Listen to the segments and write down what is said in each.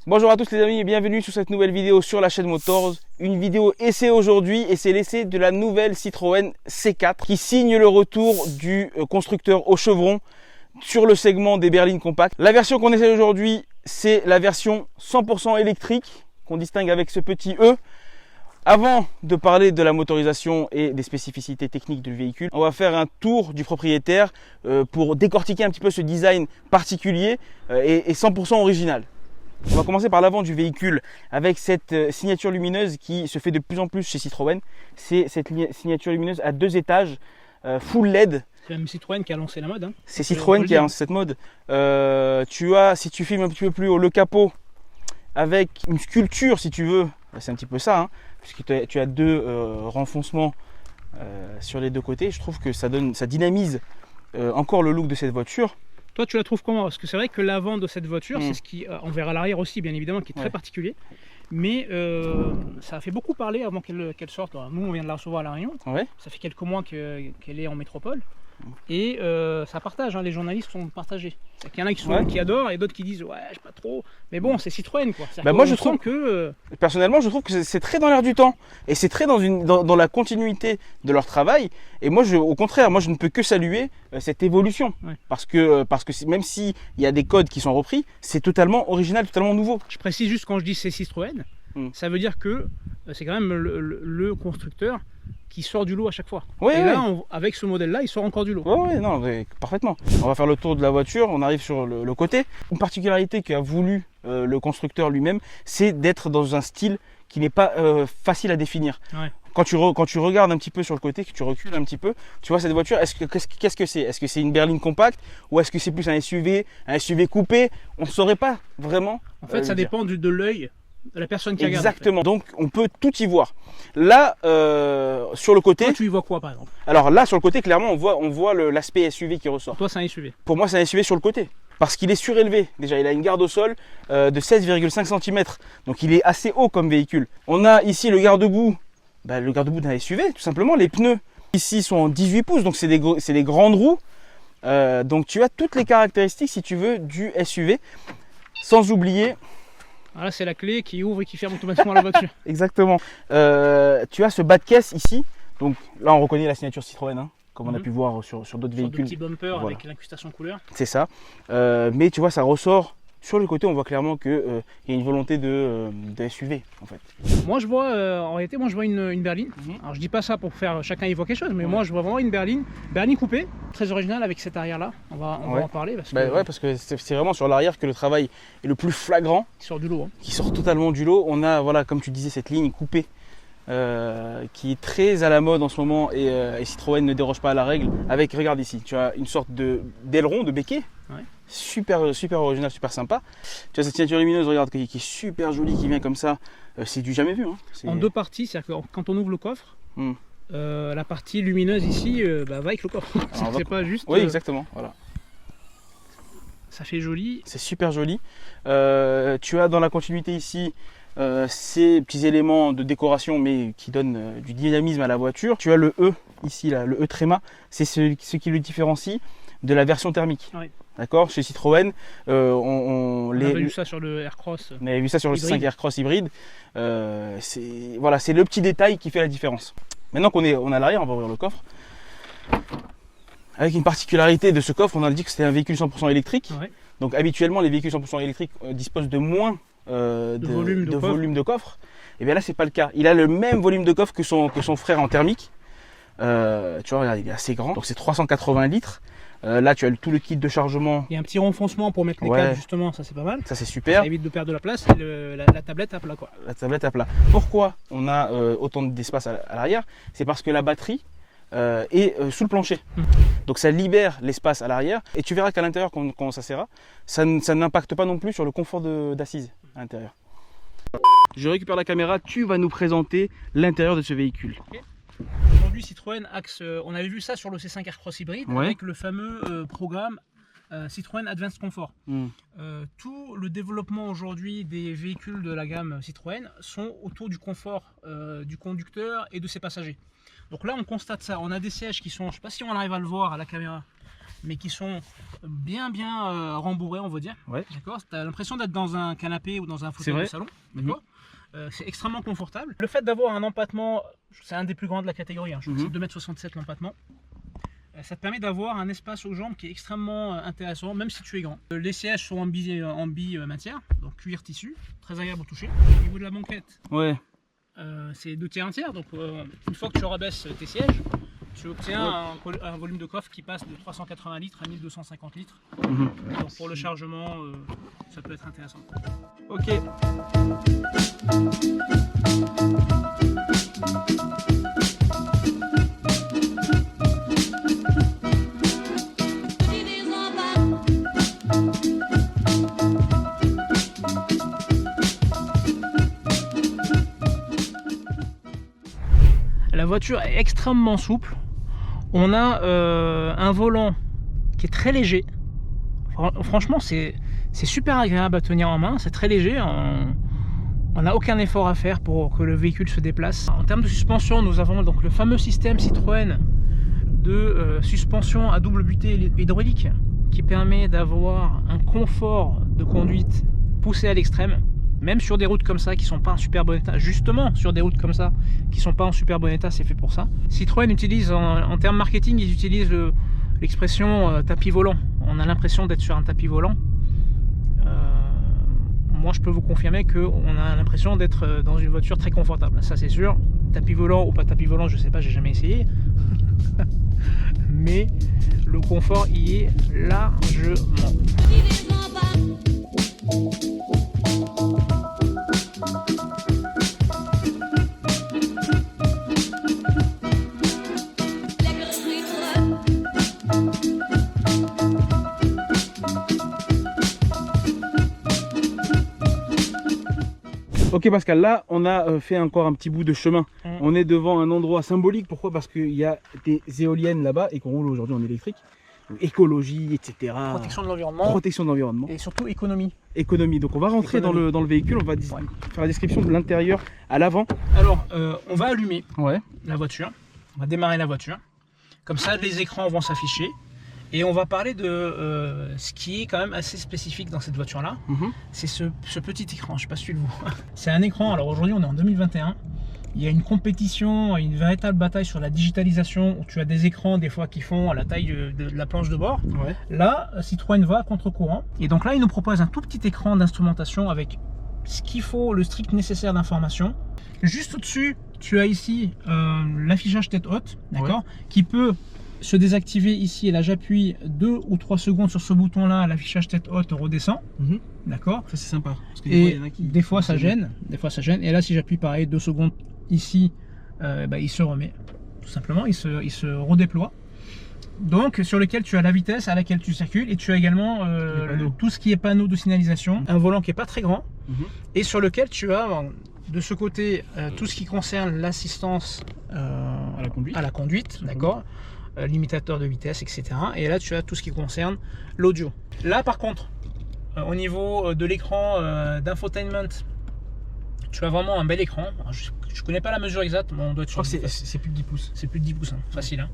Bonjour à tous les amis et bienvenue sur cette nouvelle vidéo sur la chaîne Motors. Une vidéo essai aujourd'hui et c'est l'essai de la nouvelle Citroën C4 qui signe le retour du constructeur au chevron sur le segment des berlines compactes. La version qu'on essaie aujourd'hui, c'est la version 100% électrique qu'on distingue avec ce petit E. Avant de parler de la motorisation et des spécificités techniques du véhicule, on va faire un tour du propriétaire pour décortiquer un petit peu ce design particulier et 100% original. On va commencer par l'avant du véhicule avec cette signature lumineuse qui se fait de plus en plus chez Citroën. C'est cette signature lumineuse à 2 étages, full LED. C'est même Citroën qui a lancé la mode. Hein. C'est Citroën qui a lancé cette mode. Tu as, si tu filmes un petit peu plus haut, le capot avec une sculpture si tu veux. C'est un petit peu ça, hein, puisque tu as 2 renfoncements sur les 2 côtés. Je trouve que ça dynamise encore le look de cette voiture. Toi, tu la trouves comment? Parce que c'est vrai que l'avant de cette voiture, c'est ce qui, on verra l'arrière aussi, bien évidemment, qui est très particulier. Mais ça a fait beaucoup parler avant qu'elle sorte. Nous, on vient de la recevoir à La Réunion. Ça fait quelques mois qu'elle est en métropole. Et ça partage, hein, les journalistes sont partagés. Il y en a qui adorent et d'autres qui disent ouais, je sais pas trop. Mais bon, c'est Citroën quoi. Bah moi je trouve que personnellement je trouve que c'est très dans l'air du temps et c'est très dans la continuité de leur travail. Et moi au contraire, moi je ne peux que saluer cette évolution parce que même si il y a des codes qui sont repris, c'est totalement original, totalement nouveau. Je précise juste quand je dis c'est Citroën, ça veut dire que c'est quand même le constructeur qui sort du lot à chaque fois. Et là, avec ce modèle-là, il sort encore du lot. Oui, non, parfaitement. On va faire le tour de la voiture, on arrive sur le côté. Une particularité qu'a voulu le constructeur lui-même, c'est d'être dans un style qui n'est pas facile à définir. Quand tu regardes un petit peu sur le côté, que tu recules un petit peu, tu vois cette voiture, qu'est-ce que c'est? Est-ce que c'est une berline compacte ou est-ce que c'est plus un SUV coupé? On ne saurait pas vraiment. En fait, ça dépend de l'œil de la personne qui regarde. Exactement, donc on peut tout y voir. Là, sur le côté... Toi, tu y vois quoi par exemple? Alors là, sur le côté, clairement, on voit l'aspect SUV qui ressort. Pour toi, c'est un SUV? Pour moi, c'est un SUV sur le côté. Parce qu'il est surélevé. Déjà, il a une garde au sol de 16,5 cm. Donc il est assez haut comme véhicule. On a ici le garde-boue. Le garde-boue d'un SUV, tout simplement. Les pneus, ici, sont en 18 pouces. Donc c'est des grandes roues. Donc tu as toutes les caractéristiques, si tu veux, du SUV. Sans oublier... Là, c'est la clé qui ouvre et qui ferme automatiquement la voiture. Exactement. Tu as ce bas de caisse ici. Donc là, on reconnaît la signature Citroën, hein, comme on a pu voir sur d'autres véhicules. Petit bumper avec l'incrustation couleur. C'est ça. Mais tu vois, ça ressort. Sur le côté, on voit clairement qu'il y a une volonté de SUV, en fait. Moi, je vois, en réalité, une berline. Alors, je dis pas ça pour faire chacun y voit quelque chose, mais moi, je vois vraiment une berline coupée, très originale avec cette arrière-là. On va en parler. Parce que c'est vraiment sur l'arrière que le travail est le plus flagrant. Qui sort du lot. Hein. Qui sort totalement du lot. On a, voilà, comme tu disais, cette ligne coupée qui est très à la mode en ce moment et Citroën ne déroge pas à la règle. Avec, regarde ici, tu as une sorte d'aileron, de béquet. Super original, super sympa. Tu as cette signature lumineuse, regarde, qui est super jolie, qui vient comme ça. C'est du jamais vu. Hein. En 2 parties, c'est-à-dire que quand on ouvre le coffre, la partie lumineuse ici va avec le coffre. C'est pas juste. Oui, exactement. Voilà. Ça fait joli. C'est super joli. Tu as dans la continuité ici ces petits éléments de décoration, mais qui donnent du dynamisme à la voiture. Tu as le E ici, là, le E Tréma. C'est ce qui le différencie de la version thermique. D'accord, chez Citroën, on avait vu ça sur le Aircross. On avait vu ça sur le C5 Aircross hybride. C'est le petit détail qui fait la différence. Maintenant qu'on est à l'arrière, on va ouvrir le coffre. Avec une particularité de ce coffre, on a dit que c'était un véhicule 100% électrique. Donc habituellement, les véhicules 100% électriques disposent de moins de volume de coffre. Et bien là, c'est pas le cas. Il a le même volume de coffre que son frère en thermique. Tu vois, regarde, il est assez grand. Donc c'est 380 litres. Là, tu as tout le kit de chargement. Il y a un petit renfoncement pour mettre les câbles, justement, ça c'est pas mal. Ça c'est super. Ça évite de perdre de la place et la tablette à plat, quoi. La tablette à plat. Pourquoi on a autant d'espace à l'arrière? C'est parce que la batterie est sous le plancher. Donc ça libère l'espace à l'arrière. Et tu verras qu'à l'intérieur, quand ça s'assera, ça n'impacte pas non plus sur le confort d'assise à l'intérieur. Je récupère la caméra, tu vas nous présenter l'intérieur de ce véhicule. Aujourd'hui, Citroën axe, on avait vu ça sur le C5 Aircross hybride avec le fameux programme Citroën Advanced Comfort. Tout le développement aujourd'hui des véhicules de la gamme Citroën sont autour du confort du conducteur et de ses passagers. Donc là, on constate ça. On a des sièges qui sont, je ne sais pas si on arrive à le voir à la caméra, mais qui sont bien rembourrés, on va dire. Ouais. D'accord. Tu as l'impression d'être dans un canapé ou dans un fauteuil de salon. D'accord. C'est extrêmement confortable. Le fait d'avoir un empattement, c'est un des plus grands de la catégorie, hein. Je crois que c'est 2,67 m l'empattement. Ça te permet d'avoir un espace aux jambes qui est extrêmement intéressant, même si tu es grand. Les sièges sont en bi matière, donc cuir tissu, très agréable au toucher. Au niveau de la banquette, c'est 2 tiers 1 tiers, donc une fois que tu rabaisses tes sièges, tu obtiens un volume de coffre qui passe de 380 litres à 1250 litres. Donc pour le chargement, ça peut être intéressant. Ok. La voiture est extrêmement souple. On a un volant qui est très léger. Franchement, c'est super agréable à tenir en main. C'est très léger. On n'a aucun effort à faire pour que le véhicule se déplace. En termes de suspension, nous avons donc le fameux système Citroën de suspension à double butée hydraulique qui permet d'avoir un confort de conduite poussé à l'extrême. Même sur des routes comme ça qui sont pas en super bon état, justement sur des routes comme ça qui sont pas en super bon état, c'est fait pour ça. Citroën utilise en termes marketing, ils utilisent l'expression tapis volant. On a l'impression d'être sur un tapis volant. Moi je peux vous confirmer qu'on a l'impression d'être dans une voiture très confortable, ça c'est sûr. Tapis volant ou pas tapis volant, je sais pas, j'ai jamais essayé. Mais le confort y est largement. Ok Pascal, là on a fait encore un petit bout de chemin. On est devant un endroit symbolique. Pourquoi? Parce qu'il y a des éoliennes là-bas et qu'on roule aujourd'hui en électrique. Donc, écologie, etc. Protection de l'environnement. Protection de l'environnement. Et surtout économie. Économie. Donc on va rentrer dans le véhicule, on va faire la description de l'intérieur à l'avant. Alors on va allumer la voiture. On va démarrer la voiture. Comme ça les écrans vont s'afficher. Et on va parler de ce qui est quand même assez spécifique dans cette voiture-là. C'est ce petit écran, je ne sais pas si tu le vois. C'est un écran, alors aujourd'hui on est en 2021. Il y a une compétition, une véritable bataille sur la digitalisation où tu as des écrans des fois qui font à la taille de la planche de bord. Là, Citroën va à contre-courant. Et donc là, il nous propose un tout petit écran d'instrumentation avec ce qu'il faut, le strict nécessaire d'information. Juste au-dessus, tu as ici l'affichage tête haute, d'accord, qui peut se désactiver ici. Et là j'appuie 2 ou 3 secondes sur ce bouton là, l'affichage tête haute redescend. D'accord, ça c'est sympa parce que des fois ça gêne, et là si j'appuie pareil 2 secondes ici, il se remet tout simplement, il se redéploie. Donc sur lequel tu as la vitesse à laquelle tu circules, et tu as également tout ce qui est panneau de signalisation, un volant qui est pas très grand, et sur lequel tu as de ce côté tout ce qui concerne l'assistance à la conduite, d'accord, limitateur de vitesse, etc. Et là tu as tout ce qui concerne l'audio. Là par contre, au niveau de l'écran d'infotainment, tu as vraiment un bel écran. Alors, je connais pas la mesure exacte, mais on doit être sur. Je crois que c'est plus de 10 pouces. C'est plus de 10 pouces, hein, facile. Hein.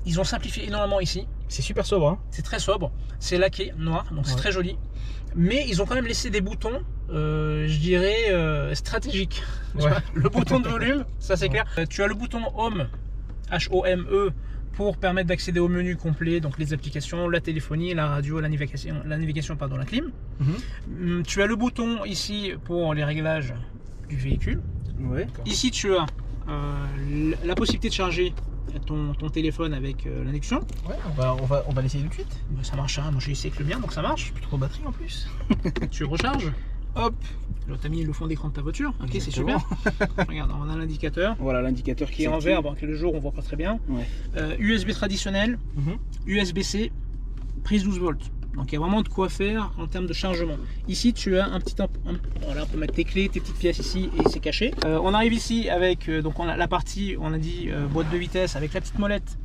Ils ont simplifié énormément ici. C'est super sobre. Hein. C'est très sobre. C'est laqué noir, donc c'est très joli. Mais ils ont quand même laissé des boutons, je dirais, stratégiques. Le bouton de volume, ça c'est clair. Tu as le bouton Home, H-O-M-E, pour permettre d'accéder au menu complet, donc les applications, la téléphonie, la radio, la navigation, pardon, la clim. Tu as le bouton ici pour les réglages du véhicule. Ici tu as la possibilité de charger ton téléphone avec l'induction. On va l'essayer tout de suite. Ça marche, hein. Moi j'ai essayé avec le mien, donc ça marche. Plus trop de batterie en plus. Tu recharges. Hop, là tu as mis le fond d'écran de ta voiture. Ok, c'est super. Regarde, on a l'indicateur. Voilà l'indicateur qui est en vert, bon, le jour on voit pas très bien. USB traditionnel, USB-C, prise 12 volts. Donc il y a vraiment de quoi faire en termes de chargement. Ici tu as un petit voilà, on peut mettre tes clés, tes petites pièces ici, et c'est caché. On arrive ici avec donc on a la partie, on a dit boîte de vitesse avec la petite molette.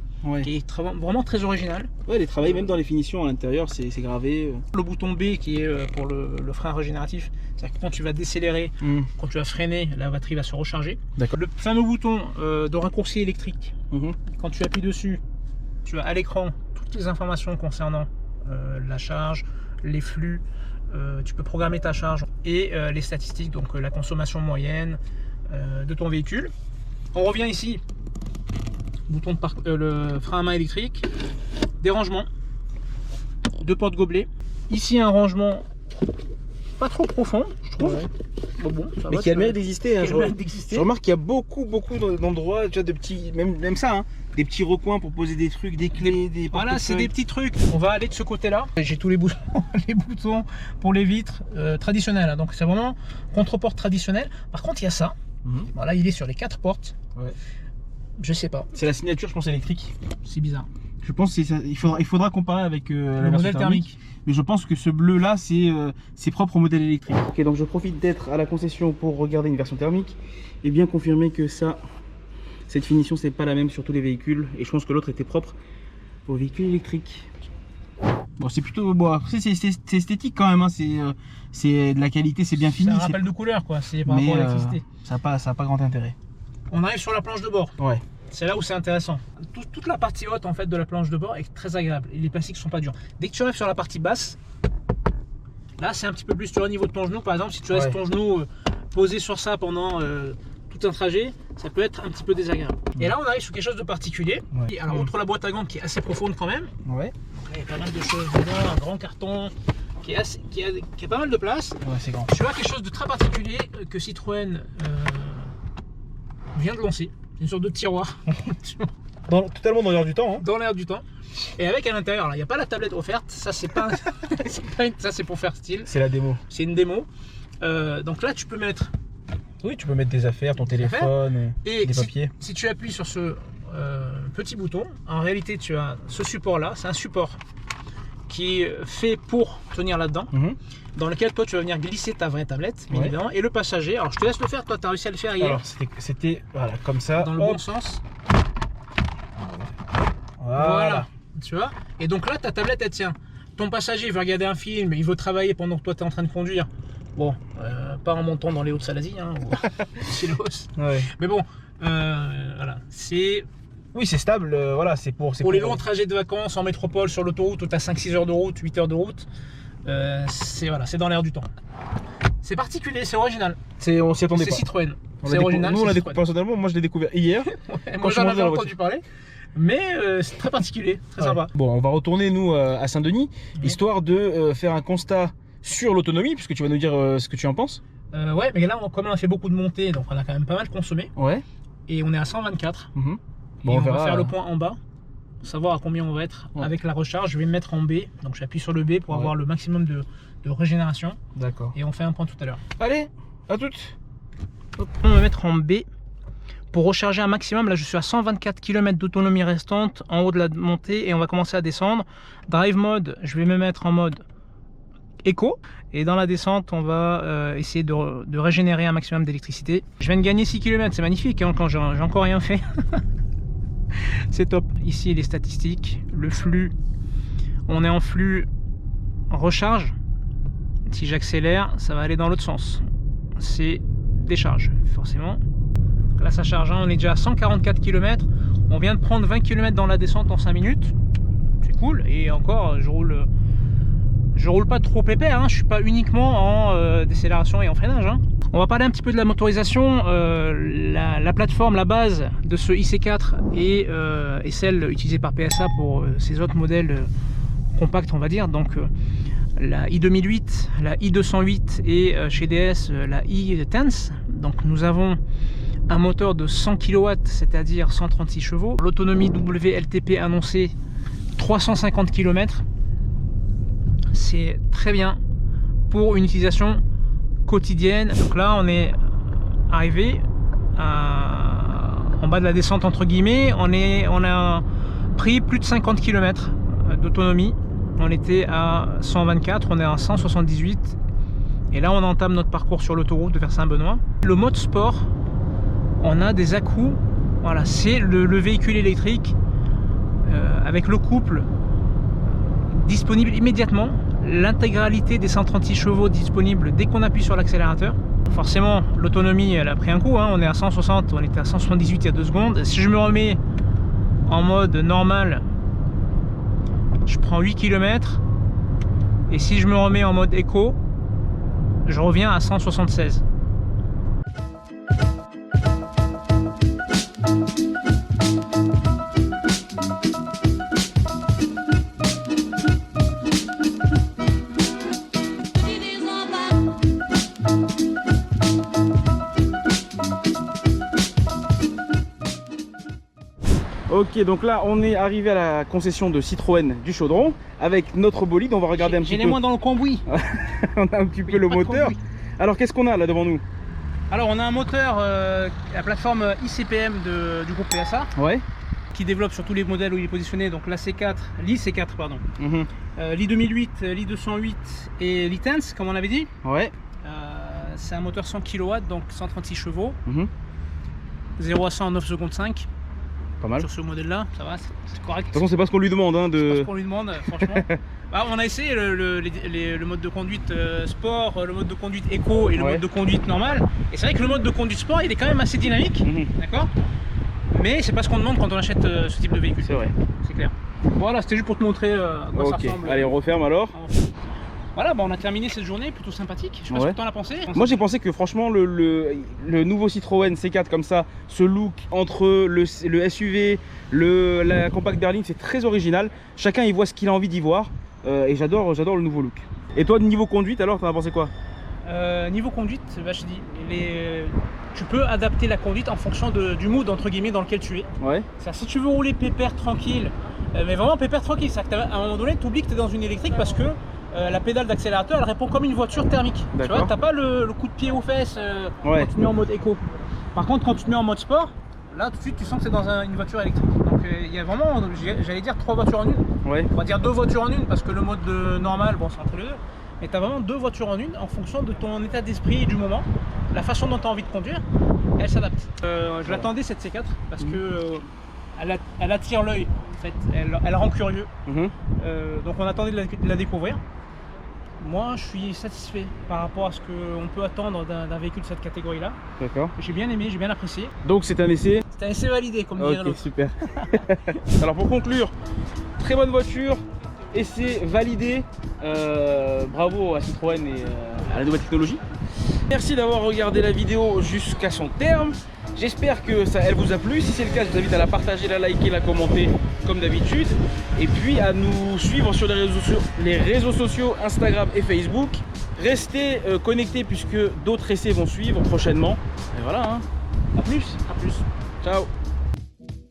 Qui est vraiment très original. Elle est travaillée même dans les finitions à l'intérieur, c'est gravé. Le bouton B qui est pour le frein régénératif, c'est-à-dire que quand tu vas décélérer, quand tu vas freiner, la batterie va se recharger. Le fameux bouton de raccourci électrique, quand tu appuies dessus, tu as à l'écran toutes les informations concernant la charge, les flux, tu peux programmer ta charge et les statistiques, donc la consommation moyenne de ton véhicule. On revient ici, bouton de le frein à main électrique, des rangements, 2 portes gobelets. Ici un rangement pas trop profond, je trouve. Ouais. Bon, ça mais va, qui a le mérite d'exister. Hein, je remarque qu'il y a beaucoup d'endroits, tu vois, de petits, même ça, hein, des petits recoins pour poser des trucs, des clés, des portefeuilles. Voilà, c'est des petits trucs. On va aller de ce côté-là. J'ai tous les boutons, les boutons pour les vitres traditionnelles. Hein. Donc c'est vraiment contre-porte traditionnelle. Par contre, il y a ça. Voilà, il est sur les 4 portes. Ouais. Je sais pas. C'est la signature, je pense, électrique. C'est bizarre. Je pense que il faudra comparer avec le modèle thermique. Mais je pense que ce bleu là c'est propre au modèle électrique. Ok, donc je profite d'être à la concession pour regarder une version thermique et bien confirmer que cette finition c'est pas la même sur tous les véhicules, et je pense que l'autre était propre au véhicule électrique. Bon, c'est plutôt bon, après c'est esthétique quand même, hein. C'est de la qualité, c'est bien fini. C'est un rappel de couleur quoi, c'est par rapport à l'électricité. Ça n'a pas grand intérêt. On arrive sur la planche de bord. Ouais. C'est là où c'est intéressant. Toute la partie haute en fait de la planche de bord est très agréable et les plastiques sont pas durs. Dès que tu arrives sur la partie basse, là c'est un petit peu plus au niveau de ton genou. Par exemple, si tu restes ton genou posé sur ça pendant tout un trajet, ça peut être un petit peu désagréable. Et là on arrive sur quelque chose de particulier. Et alors outre la boîte à gants qui est assez profonde quand même, donc là, il y a pas mal de choses dedans, un grand carton qui a pas mal de place. Ouais, c'est grand. Tu as quelque chose de très particulier que Citroën vient de lancer. Une sorte de tiroir. Totalement dans l'air du temps. Hein. Dans l'air du temps. Et avec à l'intérieur, il n'y a pas la tablette offerte. Ça, c'est pas, ça, c'est pour faire style. C'est la démo. C'est une démo. Donc là, tu peux mettre. Oui, tu peux mettre des affaires, ton téléphone, et des papiers. Si tu appuies sur ce petit bouton, en réalité, tu as ce support-là. C'est un support qui est fait pour tenir là-dedans. Dans lequel toi tu vas venir glisser ta vraie tablette, bien évidemment, et le passager. Alors je te laisse le faire, toi tu as réussi à le faire hier. Alors c'était voilà, comme ça. Dans le bon sens. Voilà. Tu vois. Et donc là ta tablette elle tient. Ton passager veut regarder un film, il veut travailler pendant que toi tu es en train de conduire. Bon, pas en montant dans les Hautes-Salazie, hein, ou ouais. Mais bon, voilà, c'est. Oui, c'est stable, voilà, c'est pour les longs trajets de vacances en métropole sur l'autoroute où tu as 5-6 heures de route, 8 heures de route. C'est dans l'air du temps. C'est particulier, c'est original. On s'y attendait pas. C'est Citroën. C'est original. Nous on l'a découvert personnellement, moi je l'ai découvert hier. Moi j'en avais entendu parler. Mais c'est très particulier, très sympa. Bon, on va retourner nous à Saint-Denis, histoire de faire un constat sur l'autonomie, puisque tu vas nous dire ce que tu en penses. Ouais, mais là comme on a fait beaucoup de montées, donc on a quand même pas mal consommé. Ouais. Et on est à 124. Bon, on va faire le point en bas. Savoir à combien on va être avec la recharge. Je vais me mettre en B, donc j'appuie sur le B pour avoir le maximum de régénération. D'accord. Et on fait un point tout à l'heure. Allez, à toutes. Hop, on va mettre en B pour recharger un maximum. Là je suis à 124 km d'autonomie restante en haut de la montée et on va commencer à descendre. Drive mode, je vais me mettre en mode éco, et dans la descente on va essayer de régénérer un maximum d'électricité. Je viens de gagner 6 km, c'est magnifique hein, quand j'ai encore rien fait. C'est top. Ici les statistiques, le flux, on est en flux recharge. Si j'accélère, ça va aller dans l'autre sens. C'est décharge, forcément. Là ça charge, hein. On est déjà à 144 km. On vient de prendre 20 km dans la descente en 5 minutes. C'est cool. Et encore, je roule pas trop pépère, hein. Je suis pas uniquement en décélération et en freinage, hein. On va parler un petit peu de la motorisation. La plateforme, la base de ce IC4 est celle utilisée par PSA pour ces autres modèles compacts, on va dire. Donc la i2008, la i208 et chez DS la i10. Donc nous avons un moteur de 100 kW, c'est-à-dire 136 chevaux. L'autonomie WLTP annoncée 350 km. C'est très bien pour une utilisation quotidienne. Donc là on est arrivé en bas de la descente entre guillemets. On a pris plus de 50 km d'autonomie. On était à 124, on est à 178 et là on entame notre parcours sur l'autoroute de vers Saint-Benoît. Le mode sport, on a des à-coups. Voilà, c'est le véhicule électrique avec le couple disponible immédiatement. L'intégralité des 136 chevaux disponible dès qu'on appuie sur l'accélérateur. Forcément l'autonomie elle a pris un coup, hein. On est à 160, on était à 178 il y a 2 secondes. Si je me remets en mode normal, je prends 8 km et si je me remets en mode éco, je reviens à 176. Ok, donc là on est arrivé à la concession de Citroën du Chaudron avec notre bolide. On va regarder un petit peu. J'ai les mains dans le cambouis. On a un petit peu le moteur. Alors qu'est-ce qu'on a là devant nous? Alors on a un moteur, la plateforme ICPM du groupe PSA. Ouais. Qui développe sur tous les modèles où il est positionné, donc l'I-C4 pardon. L'I2008, l'I208 et l'I-Tense comme on avait dit. Ouais. C'est un moteur 100 kW, donc 136 chevaux. 0 à 100 en 9 secondes 5. Pas mal. Sur ce modèle là, ça va, c'est correct. De toute façon c'est pas ce qu'on lui demande hein, C'est pas ce qu'on lui demande franchement. Bah, on a essayé le mode de conduite sport, le mode de conduite éco et le mode de conduite normal. Et c'est vrai que le mode de conduite sport il est quand même assez dynamique, d'accord. Mais c'est pas ce qu'on demande quand on achète ce type de véhicule. C'est vrai. C'est clair. Voilà, c'était juste pour te montrer à quoi ça ressemble. Allez, on referme alors. Voilà, bah on a terminé cette journée plutôt sympathique. Je sais pas ce que tu en as pensé. Moi j'ai pensé que franchement le nouveau Citroën C4 comme ça, ce look entre le SUV, la compact berline, c'est très original. Chacun y voit ce qu'il a envie d'y voir et j'adore le nouveau look. Et toi niveau conduite alors, t'en as pensé quoi? Niveau conduite, bah, je te dis, tu peux adapter la conduite en fonction du mood entre guillemets dans lequel tu es. Ouais. Si tu veux rouler pépère tranquille, mais vraiment pépère tranquille, c'est qu'à un moment donné tu oublies que tu es dans une électrique parce que la pédale d'accélérateur elle répond comme une voiture thermique. Tu vois, t'as pas le coup de pied aux fesses quand tu te mets en mode éco. Par contre quand tu te mets en mode sport, là tout de suite tu sens que c'est dans une voiture électrique. Donc il y a vraiment, j'allais dire 3 voitures en une. Ouais. On va dire 2 voitures en une parce que le mode normal, bon c'est entre les deux. Mais tu as vraiment 2 voitures en une en fonction de ton état d'esprit et du moment. La façon dont tu as envie de conduire, elle s'adapte. Je l'attendais cette C4 parce que elle attire l'œil, en fait. Elle rend curieux. Donc on attendait de la découvrir. Moi je suis satisfait par rapport à ce qu'on peut attendre d'un véhicule de cette catégorie là. D'accord. J'ai bien aimé, j'ai bien apprécié. Donc c'est un essai? C'est un essai validé comme dirait l'autre. Ok, super. Alors pour conclure, très bonne voiture, essai validé. Bravo à Citroën et à la nouvelle technologie. Merci d'avoir regardé la vidéo jusqu'à son terme. J'espère que elle vous a plu. Si c'est le cas, je vous invite à la partager, la liker, la commenter comme d'habitude. Et puis à nous suivre sur les réseaux sociaux Instagram et Facebook. Restez connectés puisque d'autres essais vont suivre prochainement. Et voilà, hein. À plus. À plus. Ciao.